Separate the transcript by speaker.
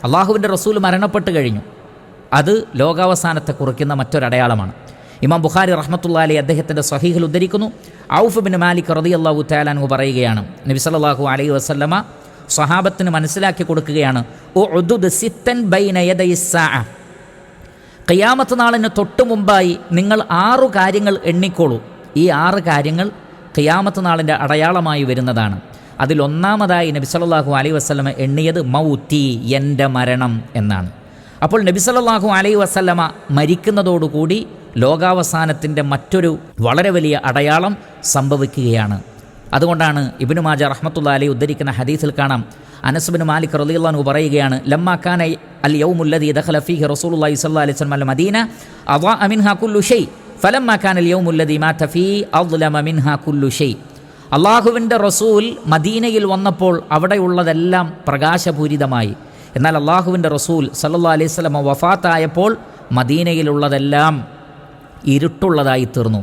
Speaker 1: അള്ളാഹുവിൻ്റെ റസൂൽ മരണപ്പെട്ട് കഴിഞ്ഞു. അത് ലോകാവസാനത്തെ കുറിക്കുന്ന മറ്റൊരടയാളമാണ്. ഇമാം ബുഖാരി റഹ്മത്തുള്ളാഹി അലൈഹി അദ്ദേഹത്തിൻ്റെ സ്വഹീഹിൽ ഉദ്ധരിക്കുന്നു, ഔഫ് ബിൻ മാലിക് റളിയല്ലാഹു തആല അൻഹു പറയുകയാണ്, നബി സല്ലല്ലാഹു അലൈഹി വസല്ലമ സ്വഹാബത്തിന് മനസ്സിലാക്കി കൊടുക്കുകയാണ്, ഉഅ്ദുദ് സിത്തൻ ബൈന യദൈ സ്സാഅ, ഖിയാമത്ത് നാളിന് തൊട്ട് മുമ്പായി നിങ്ങൾ 6 കാര്യങ്ങൾ എണ്ണിക്കോളൂ. ഈ 6 കാര്യങ്ങൾ ഖിയാമത്ത് നാളിൻ്റെ അടയാളമായി വരുന്നതാണ്. അതിലൊന്നാമതായി നബി സല്ലല്ലാഹു അലൈഹി വസല്ലമ എണ്ണിയത് മൗത്തി, എൻ്റെ മരണം എന്നാണ്. അപ്പോൾ നബി സല്ലല്ലാഹു അലൈഹി വസല്ലമ മരിക്കുന്നതോടുകൂടി ലോകാവസാനത്തിൻ്റെ മറ്റൊരു വളരെ വലിയ അടയാളം സംഭവിക്കുകയാണ്. അതുകൊണ്ടാണ് ഇബ്നു മാജ റഹ്മത്തുള്ളാഹി അലൈഹി ഉദ്ധരിക്കുന്ന ഹദീസിൽ കാണാം, അനസ് ബിൻ മാലിക് റളിയല്ലാഹു അൻഹു പറയുകയാണ്, ലമ്മാ കാന അൽ യൗമുല്ലദീ ദഖല ഫീഹി റസൂലുള്ളാഹി സ്വല്ലല്ലാഹു അലൈഹി വസല്ലം അൽ മദീന അളഅ മിൻഹാ കുല്ലു ഷൈ ഫലമ്മാ കാന അൽ യൗമുല്ലദീ മാത ഫീഹി അദ്ലമ മിൻഹാ കുല്ലു ഷൈ. അള്ളാഹുവിൻ്റെ റസൂൽ മദീനയിൽ വന്നപ്പോൾ അവിടെയുള്ളതെല്ലാം പ്രകാശപൂരിതമായി. എന്നാൽ അള്ളാഹുവിൻ്റെ റസൂൽ സല്ലല്ലാഹു അലൈഹി വസല്ലം വഫാത്തായപ്പോൾ മദീനയിലുള്ളതെല്ലാം ഇരുട്ടുള്ളതായി തീർന്നു.